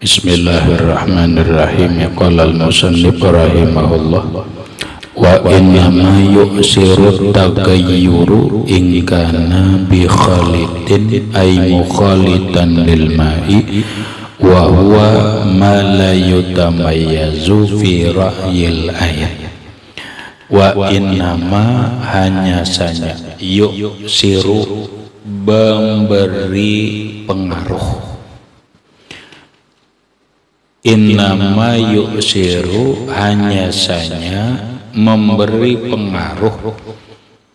Bismillahirrahmanirrahim. Qala al-musannif rahimahullah wa innama yu'siru taghayyuru in kana bi khalidin ay mukhalitan lil ma'i wa huwa ma la yutamayyazu fi ra'yil ayat. Wa innama hanya saja yu'siru memberi pengaruh. Innama yu'siru hanya saja memberi pengaruh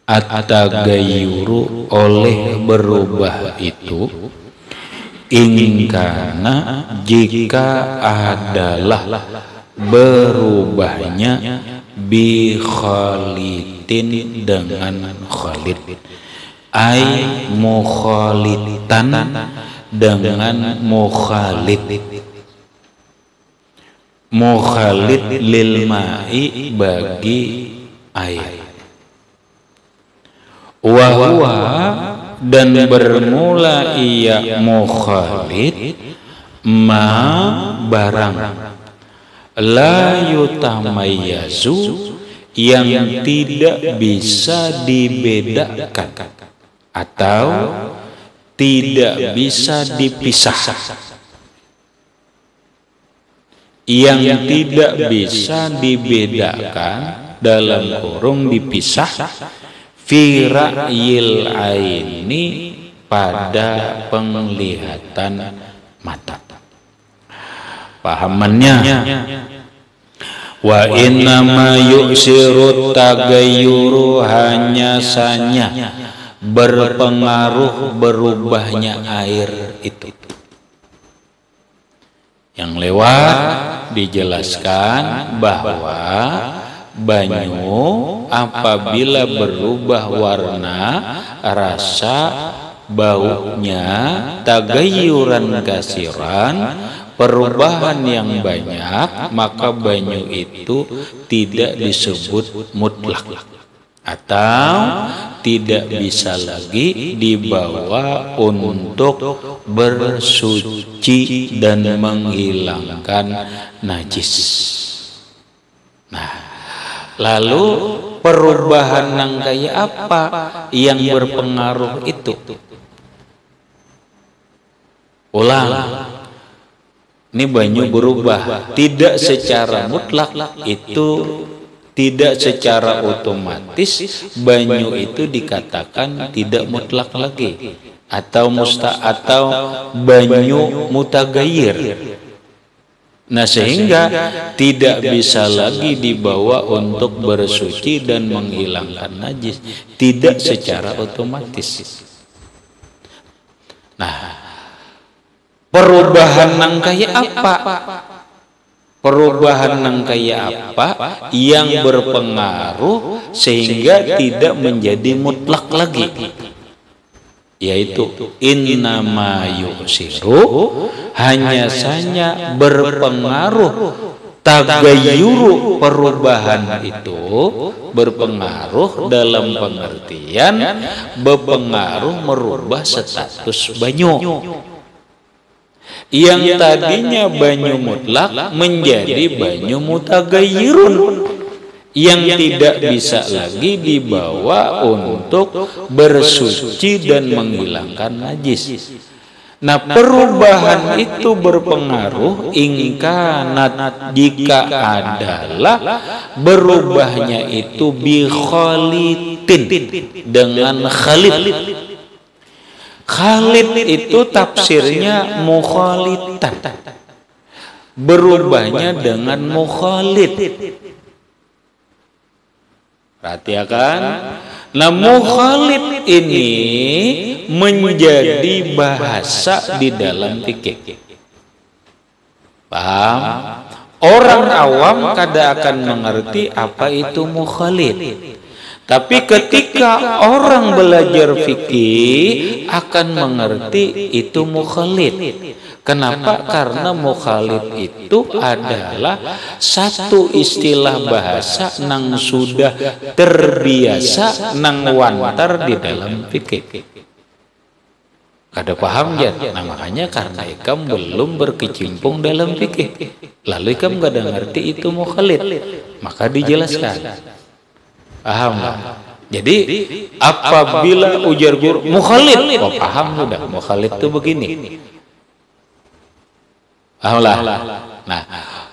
at-taghayyuru oleh berubah itu ingkana jika adalah berubahnya bi khalidin dengan khalid ay mukhalitan dengan mukhalid mukhalid lil ma'i bagi air wa huwa dan bermula ia mukhalid ma barang la yutamayyazu yang tidak bisa dibedakan atau tidak bisa dipisah, yang tidak bisa dibedakan dalam kurung dipisah fi ra'yil aini pada penglihatan mata. Pahamannya wa innama yu'siru taghayyuru hanya saja berpengaruh berubahnya air itu. Yang lewat dijelaskan bahwa banyu apabila berubah warna, rasa, baunya taghayyuran kasiran, perubahan yang banyak, maka banyu itu tidak disebut mutlak atau tidak bisa lagi dibawa untuk bersuci dan menghilangkan najis. Nah, lalu perubahan yang kayak apa yang berpengaruh itu? Ulang, ini banyu berubah tidak secara mutlak, itu tidak secara otomatis banyu itu dikatakan tidak mutlak lagi atau banyu mutaghayyir. Nah, sehingga tidak bisa lagi dibawa untuk bersuci dan menghilangkan najis, tidak secara otomatis. Nah, perubahan yang kayak apa? Perubahan yang kayak apa yang berpengaruh sehingga tidak menjadi mutlak lagi, yaitu innama yu'siru hanya saja berpengaruh taghayyuru, perubahan itu berpengaruh dalam pengertian berpengaruh merubah status banyu yang tadinya banyu mutlak menjadi banyu mutaghayyirun yang tidak bisa lagi dibawa untuk bersuci dan menghilangkan najis. Nah, perubahan itu berpengaruh ingkanat jika adalah berubahnya itu bi khalitin dengan khalid. Khalid itu tafsirnya mukhalitan, berubahnya dengan mukhalid. Perhatikan, nah mukhalid ini menjadi bahasa di dalam fikih. Paham? Orang awam kada akan mengerti apa itu mukhalid. Tapi ketika orang belajar fikih akan mengerti itu mukhalid. Kenapa? Karena mukhalid itu adalah satu istilah bahasa nang sudah terbiasa nang wantar di dalam fikih. Kada paham ya. Nah makanya karena ikam belum berkecimpung dalam fikih, lalu ikam kada ngerti itu mukhalid, maka dijelaskan. Paham nggak? Jadi apabila ujar guru mukhalid, oh paham sudah. Mukhalid itu begini. Paham lah. Nah,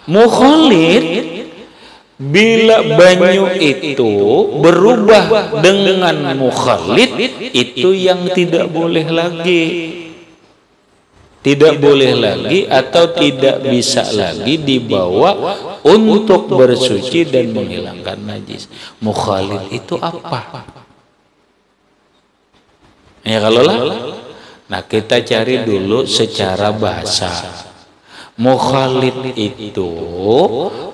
mukhalid bila banyu itu berubah dengan mukhalid, itu yang tidak boleh lagi. Tidak boleh lagi atau tidak bisa lagi dibawa untuk bersuci dan menghilangkan najis. Mukhalid itu apa? Ya kalau lah. Nah kita cari dulu secara bahasa. Mukhalid itu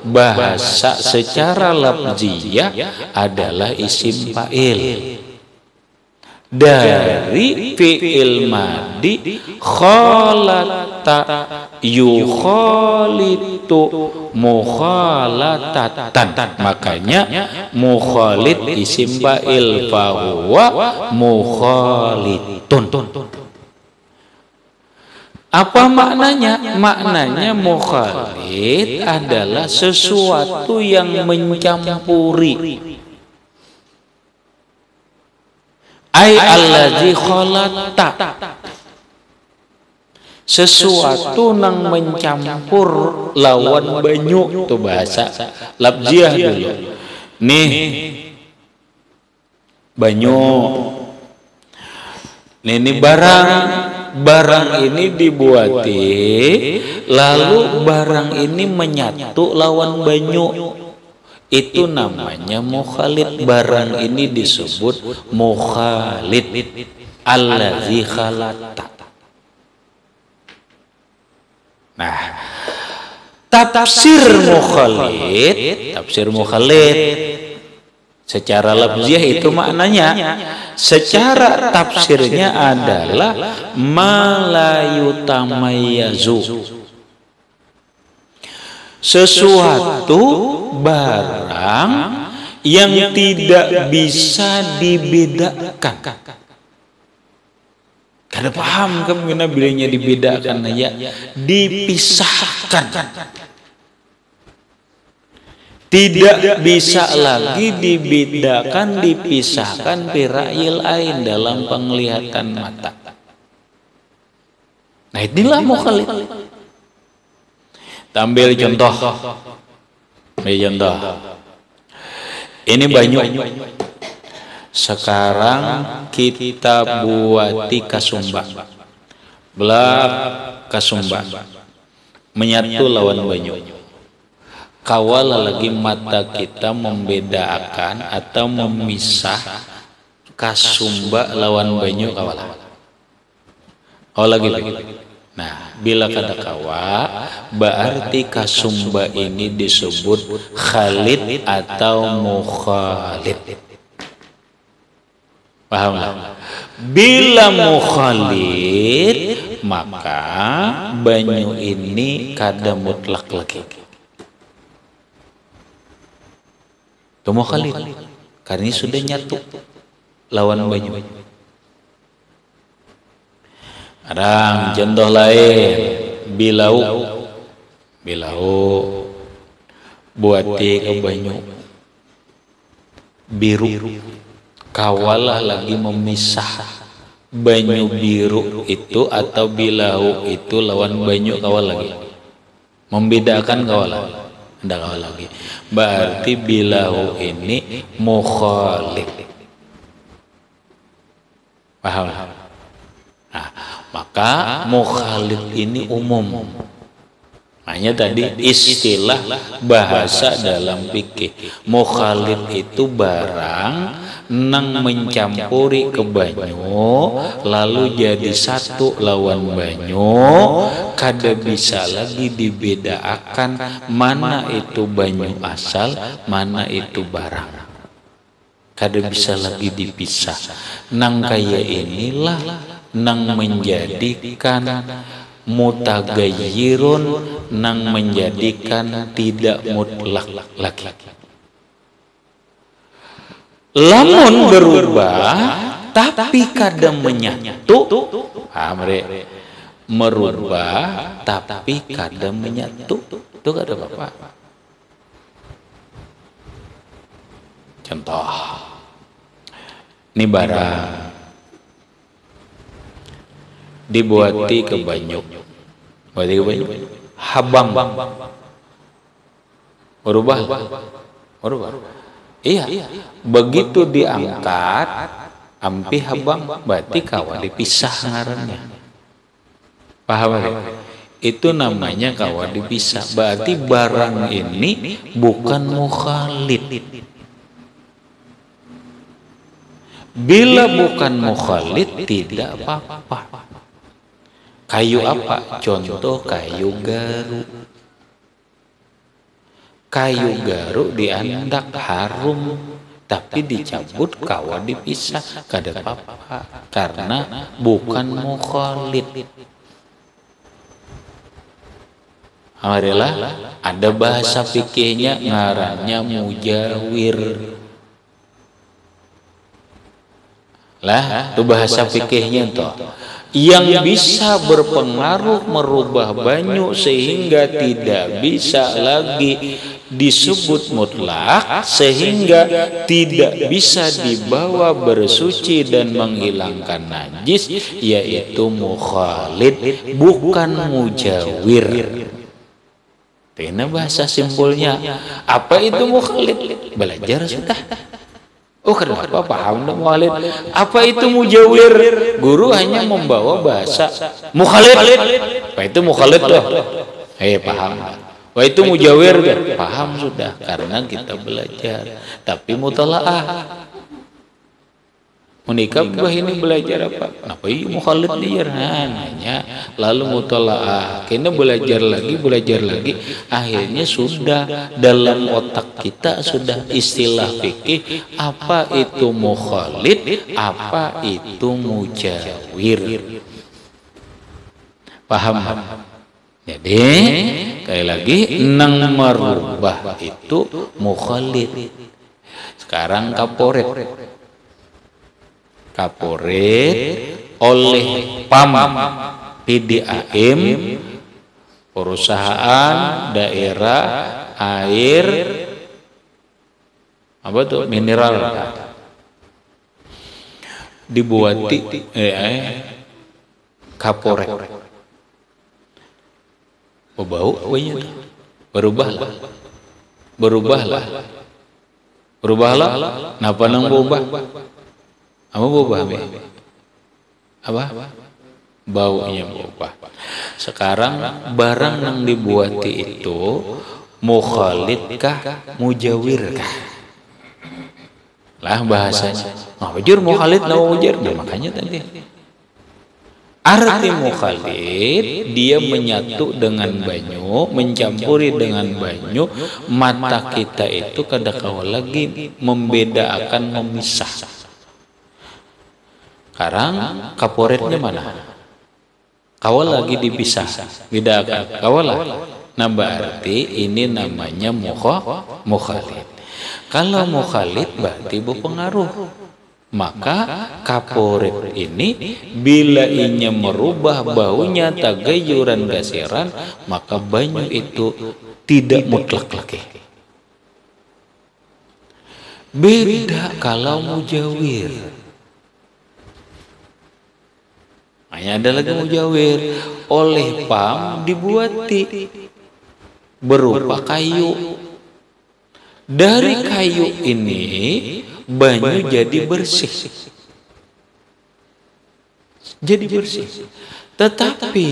bahasa secara lafziyah adalah isim fa'il dari fi'il madi khalata yukhalitu mukhalatatan. Makanya mukhalid isim fa'il fahuwa mukhalidun. Apa maknanya? Maknanya mukhalid adalah sesuatu yang mencampuri. Ai allazi khalata. Sesuatu yang mencampur lawan banyu, itu bahasa labziah dulu. Nih banyu. Ini barang ini dibuati, lalu barang ini menyatu lawan banyu, itu namanya mukhalid. Barang ini disebut mukhalid allazi khalata. Nah, tafsir mukhalid secara lafziah itu maknanya, secara tafsirnya adalah malayutamayyazu, sesuatu barang yang tidak bisa dibedakan. Kada paham kamu kenapa bilangnya dibedakan ya? Dipisahkan. Tidak bisa lagi dibedakan, dipisahkan bira'il ain, dalam penglihatan mata. Nah inilah mukhalid. Ambil contoh. Ini banyu. Sekarang kita buati kasumba. Belak kasumba. Menyatu lawan banyu. Kawala lagi mata kita membedakan atau memisah kasumba lawan banyu kawala. Lagi. Nah, bila kada kawa, berarti kasumba ini disebut khalid atau mukhalid. Paham? Bila mukhalid, maka banyu ini kada mutlak lagi. Itu mukhalid karena ini sudah nyatu lawan banyu. Ada contoh lain, bilau buati ke banyu biru, kawalah lagi memisah banyu biru itu atau bilau itu lawan banyu kawal lagi, membedakan kawalah. Tidak kawal lagi. Berarti bilau ini mukhalid. Paham? Nah, maka mukhalid ini umum. Hanya tadi istilah bahasa dalam fikih. Mukhalid itu barang nang mencampuri ke banyu lalu jadi satu lawan banyu, kada bisa lagi dibedakan mana itu banyu asal, mana itu barang. Kada bisa lagi dipisah. Nang kaya inilah nang menjadikan mutagayyirun, nang menjadikan tidak mutlak lagi. Lamun berubah tapi kadang menyatu. Merubah tapi kadang menyatu. Itu kata Bapak. Contoh, ini barang dibuati ke banyu, habang, berubah. Iya, begitu diangkat, ampi habang, berarti kawa dipisah ngarannya. Paham? Itu namanya kawa dipisah. Berarti barang ini bukan mukhalid. Bila bukan mukhalid tidak apa-apa. Kayu apa? Contoh kayu garu. Kayu garu diandak harum, tapi dicabut kawa dipisah, kada apa-apa karena bukan mukhalid. Alhamdulillah ada bahasa fikihnya ngarannya mujawir. Lah, itu bahasa fikihnya toh. Yang bisa berpengaruh merubah banyu sehingga tidak bisa lagi disebut mutlak, sehingga tidak bisa dibawa bersuci dan menghilangkan najis, yaitu mukhalid, bukan mujawir. Ini bahasa simpulnya. Apa itu mukhalid? Belajar sudah. Oh, kenapa paham dong mukhalid? Apa itu mujawir? Guru hanya membawa bahasa mukhalid. Apa itu mukhalid tuh? Paham. Wah, itu mujawir tuh. Paham sudah karena kita belajar. Tapi mutalaah. Menikah bah ini belajar apa? Kenapa ini mukhalid dia? Nanya. Lalu mutalaah. Kena belajar lagi. Akhirnya sudah dalam otak kita sudah istilah fikih. Apa itu mukhalid? Apa itu mujawir? Paham? Jadi sekali lagi nang merubah itu mukhalid. Sekarang kaporet oleh PAM PDAM, perusahaan daerah air apa tuh mineral, dibuati kaporet. Bau berubahlah. Napa nang berubah? Apa berubah? Apa? Baunya berubah. Sekarang barang yang dibuati itu mukhalid kah, mujawir kah? Lah bahasanya. Wajur mukhalid na mujawir. Makanya tadi. Arti mukhalid dia menyatu dengan banyu, mencampuri dengan banyu. Mata kita itu kadang-kadang lagi membedakan, memisah. Sekarang kaporetnya mana? Kawal lagi dipisah, bedakan. Kawal. Nah berarti ini namanya mukhalid. Kalau mukhalid berarti berpengaruh. Maka kaporet ini bila inya merubah baunya tagayuran gasiran, maka banyu itu tidak mutlak lagi. Beda kalau mujawir. Hanya ada lagi mujawir oleh PAM dibuati berupa kayu. Dari kayu ini banyu jadi bersih. Tetapi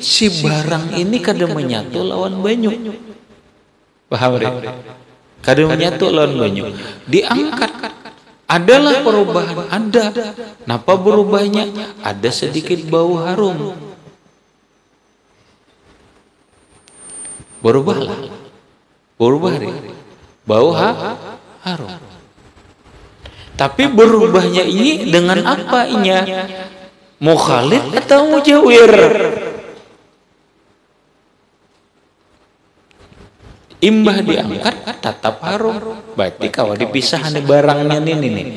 si barang ini kadang menyatu lawan banyu. Paham? Kadang menyatu lawan banyu. Diangkat. Adalah perubahan, ada. Napa berubahnya? Ada sedikit bau harum. Berubah. Bau harum. Tapi berubahnya ini dengan apa inya? Mukhalid atau mujawir? Imbah diangkat tetap harum. Berarti kalau dipisah nih barangnya ini nih.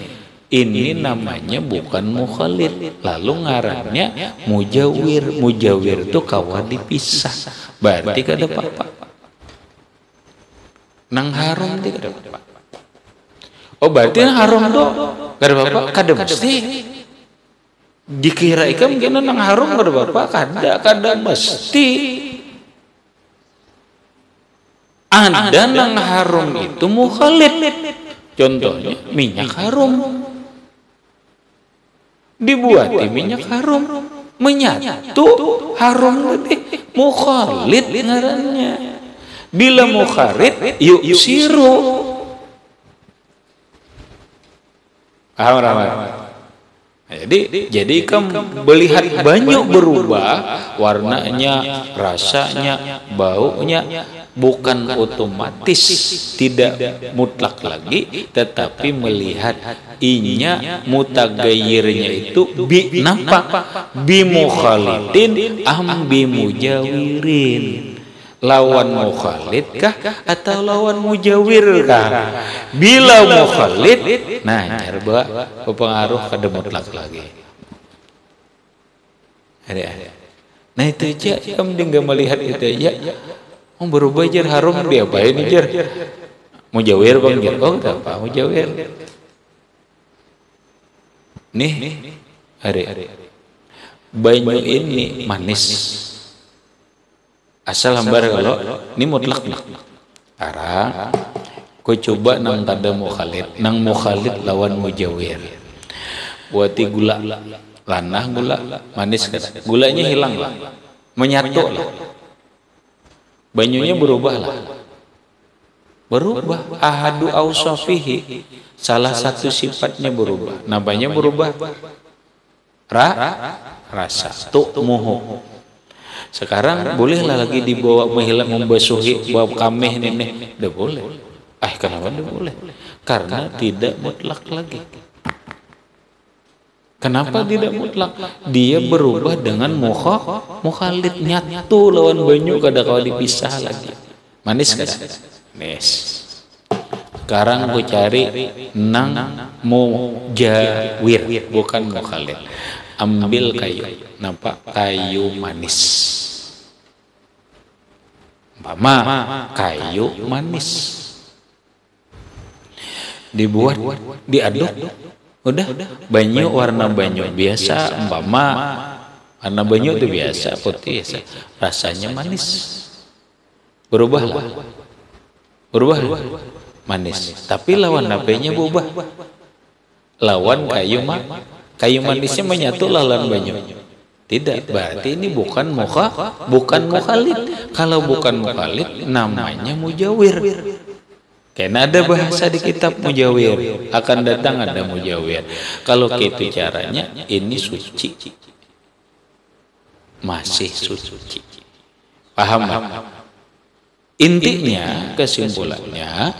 Ini namanya bukan mukhalid, lalu ngarannya mujawir. Mujawir itu kawa dipisah, berarti kada apa-apa. Nang harum ti kada apa-apa. Oh berarti nang harum tuh kada apa-apa, kada mesti. Dikira ikam kena nang harum kada apa-apa, kada mesti. Ada nang harum itu mukhalid. Contohnya minyak harum. Dibuati minyak harum, menyatu harum lebih mukhalid ngarannya. Bila mukhalid yuk siru. Paham ramai? Jadi kamu melihat banyak berubah warnanya, rasanya, baunya, bukan otomatis tidak mutlak lagi, tetapi melihat inya mutagayirnya itu bi nampak bi mukhalidin bi mujawirin. Lawan mukhalid kah atau lawan mujawir kah? Bila mukhalid, nah nyarba berpengaruh kada mutlak lagi. Ada. Nah itu aja kamu tinggal melihat itu aja. Oh berubah jar harum dia apa ini jar? Mujawir bang jar. Oh apa mujawir? Nih hari banyu ini manis. Asal hambar kalau ini mutlak arah ku coba nang kada mukhalid, nang mukhalid lawan mujawir. Buati gula lanah gula manis kada, gulanya hilang lah, menyatu lah, banyunya berubah ahadu ausafihi, salah satu sifatnya berubah, namanya berubah rasa tu'muhu. Sekarang bolehlah lagi dibawa menghilang membasuhi bawa kameh nenek, tidak boleh. Kenapa tidak boleh? Karena tidak mutlak lagi. Kenapa tidak mutlak? Dia berubah dengan mukhalid, nyatu lawan banyu kada kau dipisah lagi. Manis kada? Manis. Sekarang aku cari nang mujawir, bukan mukhalid. Ambil kayu, nampak kayu manis. Kayu manis dibuat, diaduk, udah banyu warna banyu biasa, warna banyu itu biasa putih, rasanya manis, berubah manis, tapi lawan napenya berubah, lawan kayu manisnya menyatu lawan banyu. Tidak, berarti ini bukan mukhalid. Kalau bukan mukhalid namanya mujawir. Karena ada bahasa di kitab mujawir, akan datang ada mujawir. Kalau gitu caranya ini suci, masih suci. Paham? Intinya, kesimpulannya,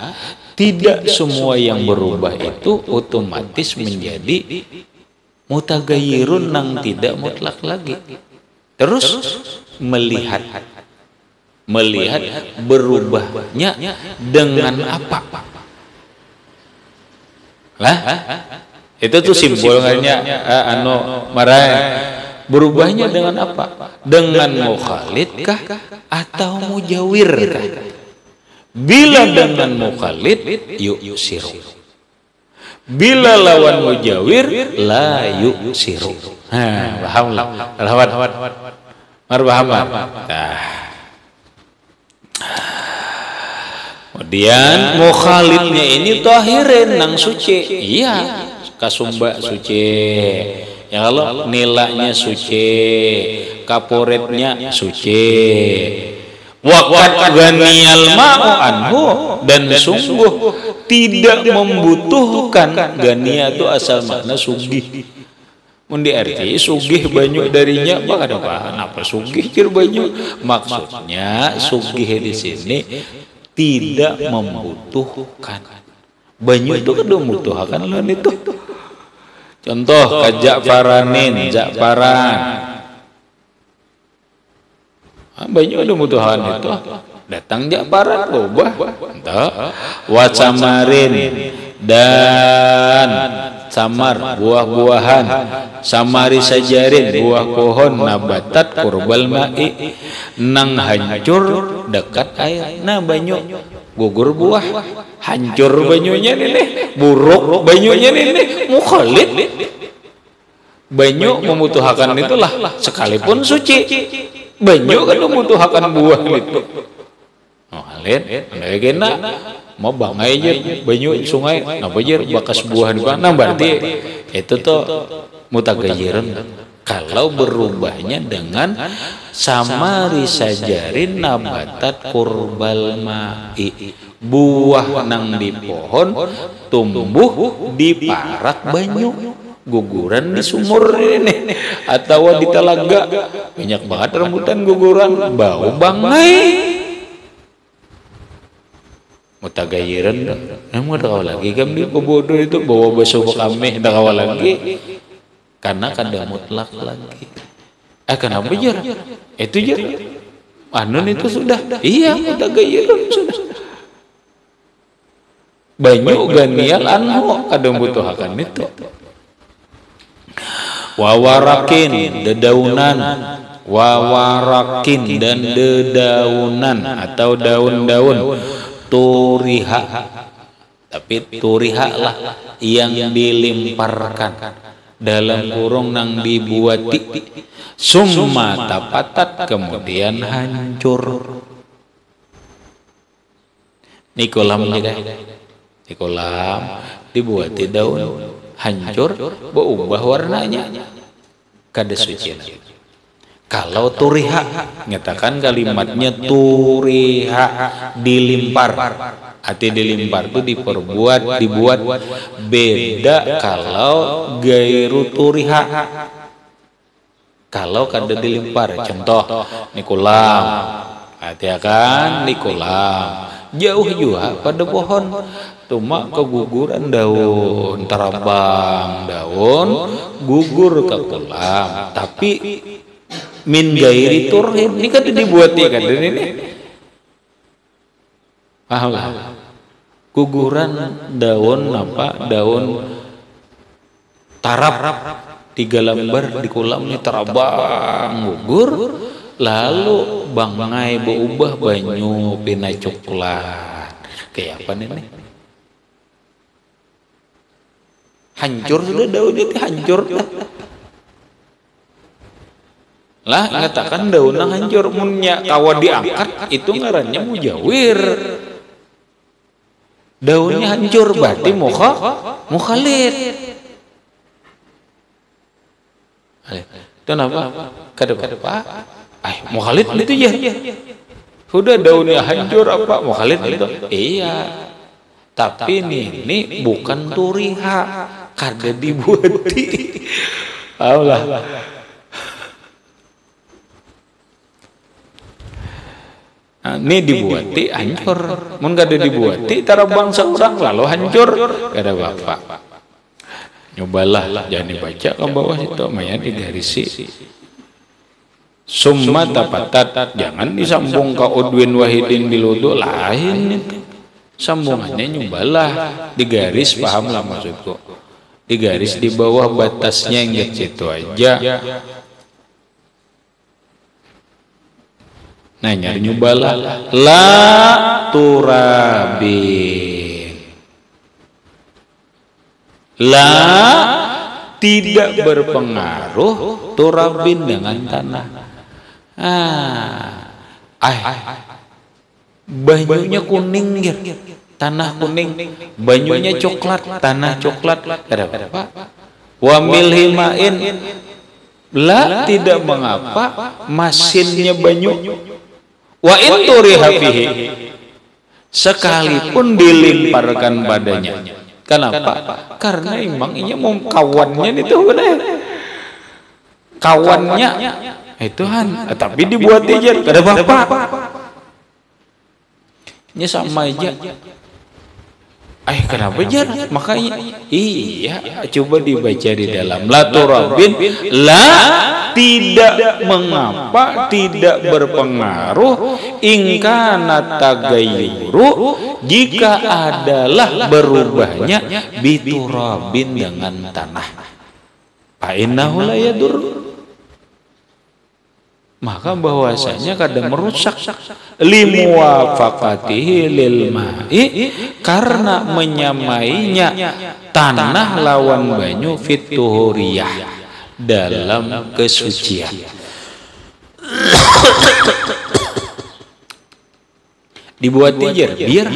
tidak semua yang berubah itu otomatis menjadi mutagayirun nang tidak mutlak lagi. Terus melihat berubahnya dengan apa? Lah, itu tuh simbolnya berubahnya dengan apa? Dengan mukhalid kah atau mujawir kah? Bila dengan mukhalid yusiru. Bila lawan mujawir la yusiru. Paham lah. Paham. Kemudian mukhalidnya ini tahirin nang suci. Iya, kasumba suci. Ya kalau nilainya suci, kaporetnya suci. Waqad ghaniyal ma'u anhu, dan sungguh tidak membutuhkan. Gania itu asal makna sugih. Mundi arti sugih banyu darinya apa sugih kir banyu, maksudnya sugih di sini tidak membutuhkan. Banyu itu kan membutuhkan lawan itu. Contoh kajafaranin, zafaran. Banyak ada mutuhan itu datang japaran ubah wacamarin dan samar buah-buahan, samari sajarin buah pohon, nabatat kurbal ma'i nang hancur dekat air. Nah banyu gugur buah, hancur banyunya ini, buruk banyunya ini, mukhalid. Banyu membutuhkan itulah, sekalipun suci, banyu kan membutuhkan buah itu. Mukhalid, kena mau bangai aja banyu sungai, napa aja bakas buah di mana, berarti itu tuh mutagayyiran. Kalau berubahnya dengan samari sajarin nabatat kurbal ma'i, buah nang di pohon tumbuh di parak banyu, guguran di sumur ini atau di telaga, banyak banget rambutan guguran, bau bangai. Mutagayyiran dah. Emang ada kawal lagi kami bodoh itu bawa basuh kami ada kawal lagi. Karena kada mutlak lagi. Kenapa jar? Itu jar. Anun itu sudah. Iya, mutagayyiran sudah. Banyu ganial anhu kada butuhakan itu. Wawarakin dedaunan, wawarakin dan dedaunan atau daun-daun. Turiha, tapi turiha lah yang dilimparkan dalam kurung nang dibuati, summa tapatat kemudian hancur. Ini kolam juga, di kolam dibuati daun, hancur, berubah warnanya, kada suci lagi. Kalau turiha, nyatakan kalimatnya turiha, dilimpar. Arti dilimpar itu dibuat. Beda kalau gairu turiha. Kalau kada dilimpar, contoh nikolam, arti akan nikolam. Jauh juga pada pohon, cuma keguguran daun, terabang daun, gugur ke kolam. Tapi min gairi turhin, ini kan dibuat ya kan ini. Paham lah. Guguran daun apa? Daun tarap 3 lembar di kolam ini terabang gugur, lalu bangai berubah banyu pina coklat. Kayak apa ini? Hancur sudah daun itu, hancur lah, ngatakan daunnya hancur, munnya kawa diangkat itu ngarannya mujawir. Daunnya hancur berarti mukhalid. Itu apa? Kada mukhalid itu ya. Sudah daunnya hancur apa mukhalid itu? Iya. Tapi ini bukan turiha, kada dibuati. Allah. Ini dibuati hancur, mun kada dibuati tarabang seorang lalu hancur, kada apa. Nyobalah, jangan dibaca ke bawah itu, maya digarisi. Summa tapatat, jangan disambung ke udwin wahidin biludu, lain itu. Sambungannya nyobalah, digaris, pahamlah maksudku. Digaris di bawah batasnya yang situ aja. Nah, nyari nyobalah la turabin, la tidak berpengaruh turabin dengan tanah. Banyunya kuning ya, tanah kuning, banyunya coklat, tanah coklat, ada apa? Wa milhimain, la tidak mengapa masinnya banyu. Wa in turiha fihi, sekalipun dilimparkan padanya. Kenapa? Karena emang ini mau kawannya itu benar. Kawannya itu tapi dibuat aja kada apa. Ini sama aja. Kenapa jar? Makanya iya, coba dibaca di dalam la turabin, la tidak mengapa, tidak berpengaruh, ingkana tagayyuru, jika adalah berubahnya biturabin dengan tanah. Fa innahu la yadur, maka bahwasanya kadang merusak limuwafaqatihi lil ma'i, karena menyamainya tanah lawan banyu fit tuhuriyah, dalam kesucian. Dibuat tijer biar,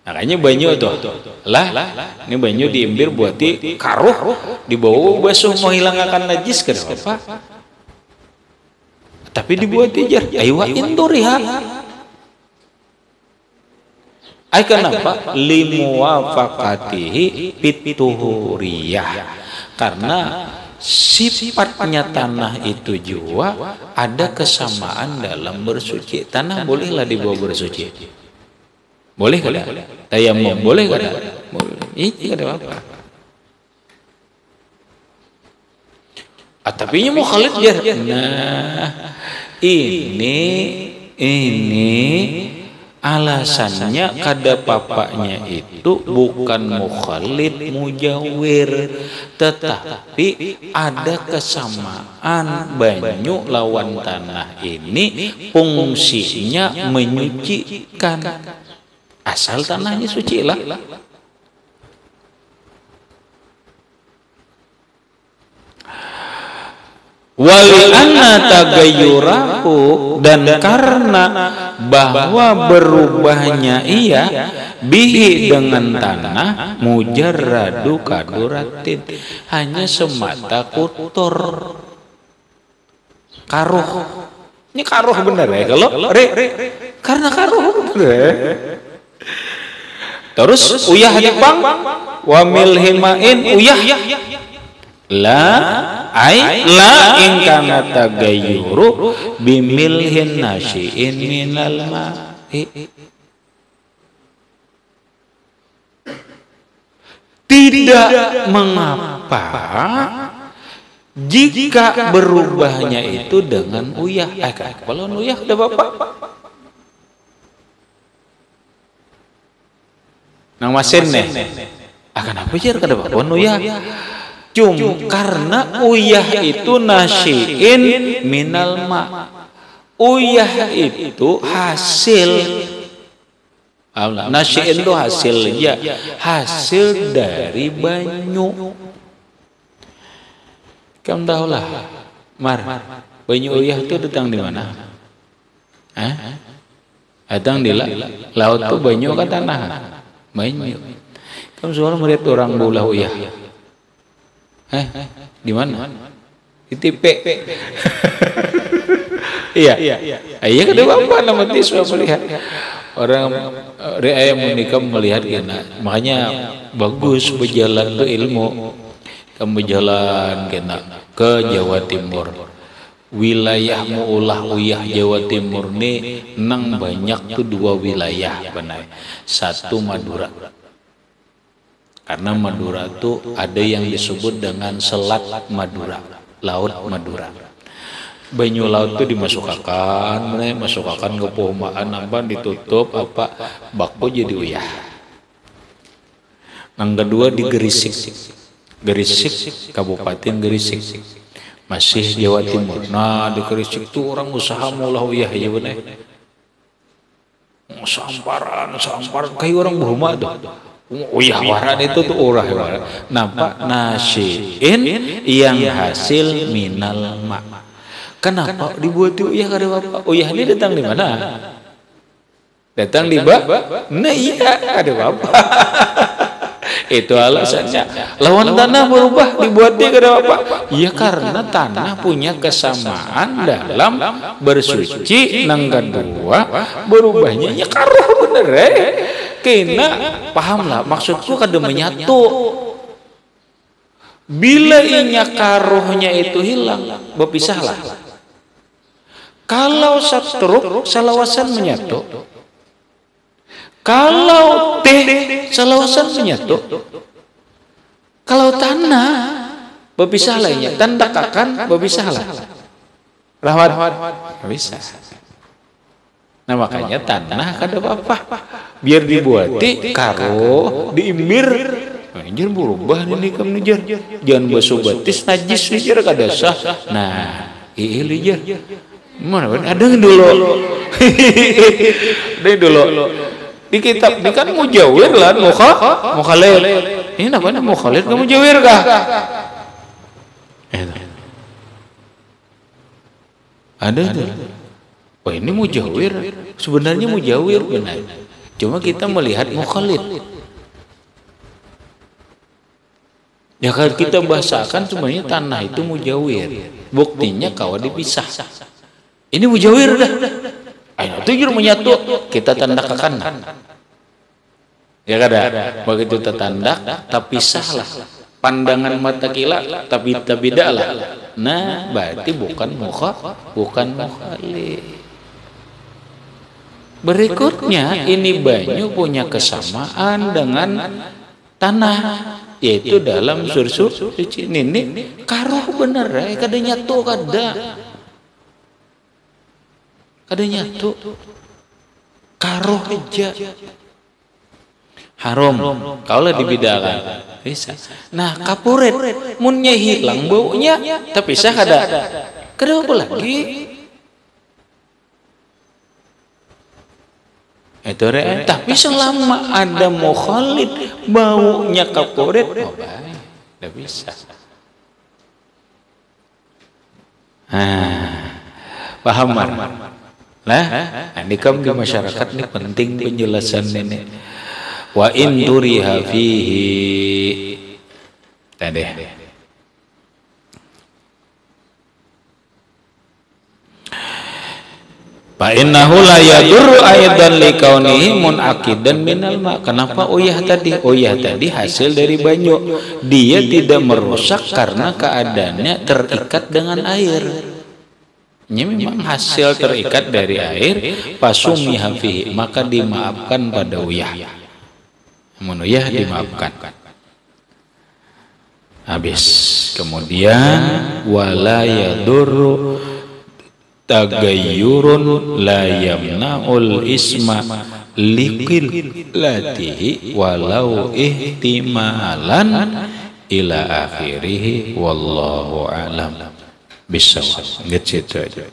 makanya banyu tuh lah, ini banyu diimbir buati karuh, dibawa basuh menghilangkan najis ke apa? Tapi dibuat tijar, aywa induriha. Kenapa? Limuwafaqatihi fituhuriyah, karena sifatnya tanah itu juga ada kesamaan dalam bersuci. Tanah bolehlah dibawa bersuci, boleh kada? Tayamum boleh kada? Boleh. Ini kada apa? Tapi ini mau khalid jar. Nah, ini alasannya kada papanya itu bukan mukhalid mujawir, tetapi ada kesamaan banyu lawan tanah ini fungsinya menyucikan, asal tanahnya suci lah. Wali anna tagayyurahu, dan karena bahwa berubahnya ia bihi dengan tanah, mujarradu kaduratin, hanya semata kotor, karuh. Ini karuh bener ya kalau karena karuh bener ya. Terus uyah dipang wa milhimain uyah la ingkana tagayyuru bimilhin nasyi'in minal ma'i, tidak mengapa jika berubahnya itu dengan uyah. Kalau uyah udah bapak nang masin nih, kenapa jar kada bapak uyah? Karena uyah itu nasyi'in minal ma, uyah itu hasil, nasyi'in itu hasilnya, hasil dari banyu. Kamu tahulah, Mar, banyu uyah itu datang di mana? Datang di laut tuh banyu ke tanah, banyu. Kamu selalu melihat orang bola uyah. Di mana? Di tipe. Iya kada apa nama tiswa melihat orang ayam menikah melihat kena. Makanya bagus berjalan tuh ilmu. Kamu berjalan kena ke Jawa Timur, wilayahmu ulah uyah Jawa Timur nih nang banyak tuh 2 wilayah benar. Satu Madura, karena Madura itu ada yang disebut dengan Selat Madura, Laut Madura. Banyu laut itu dimasukkan ke pohomaan, apa ditutup apa bakpo jadi uyah. Yang kedua di Gerisik, Kabupaten Gerisik, masih Jawa Timur. Nah di Gerisik itu orang usaha mulah uyah ya benar. Samparan kayak orang berumah tuh. Uyah waran itu tuh urah. Nampak nasyi'in yang hasil minal ma. Kenapa dibuat uyah kada apa? Uyah ini datang di mana? Datang di nah iya ada apa? Itu alasannya. Lawan tanah berubah dibuatnya kada apa? Ya karena tanah punya kesamaan dalam bersuci. Nang kedua berubahnya ya karuh bener kena pahamlah maksudku kada menyatu. Bila inya karuhnya itu hilang, berpisahlah. Kalau satruk salawasan menyatu, Kalau teh salawasan menyatu, kalau tanah berpisah lainnya, tanda kakan berpisah lah. Rahmat, bisa. Nah makanya tanah kada apa-apa, biar dibuati karo diimbir. Anjir berubah ini kam nijar, jangan basuh batis najis nijar kada sah. Nah, iya nijar. Mana ada dulu, dulu. Di kitab ini kan mujawir lah, mukhalil. Ini namanya mukhalil, kamu mujawir kah? Ada tuh. Oh ini mujawir, sebenarnya mujawir benar. Cuma kita melihat mukhalil. Ya kalau kita bahasakan sebenarnya tanah itu mujawir. Buktinya kawan dipisah. Ini mujawir dah. Ayo tujuh menyatu, kita tandakakan. Ya kada. Begitu tertandak, tapi sahlah. Pandangan mata kila, tapi beda lah. Nah, berarti bukan mukhalif. Berikutnya, ini banyu punya kesamaan dengan tanah, yaitu dalam suci ini karoh bener, kada nyatu kada. Kada nyatu, karoh aja haram kalau dibidakan bisa. Nah kapuret munnya hilang baunya tapi sah kada apa lagi itu tapi selama ada mukhalid baunya kapuret oh baik tidak bisa. Paham lah, ini kamu di masyarakat ini penting penjelasan ini. Wa in turiha fihi tadi. Fa innahu la yadurru aidan li kaunihi munaqidan minal ma. Kenapa uyah tadi? Uyah tadi hasil dari banyu. Dia tidak merusak karena keadaannya terikat dengan air. Ini memang hasil terikat dari air, pasumiha fihi, maka dimaafkan pada uyah. Uyah dimaafkan. Habis. Kemudian wala yadurru tagayyurun la yamna'ul isma liqillatihi walau ihtimalan ila akhirih wallahu a'lam. Bisa, gitu aja.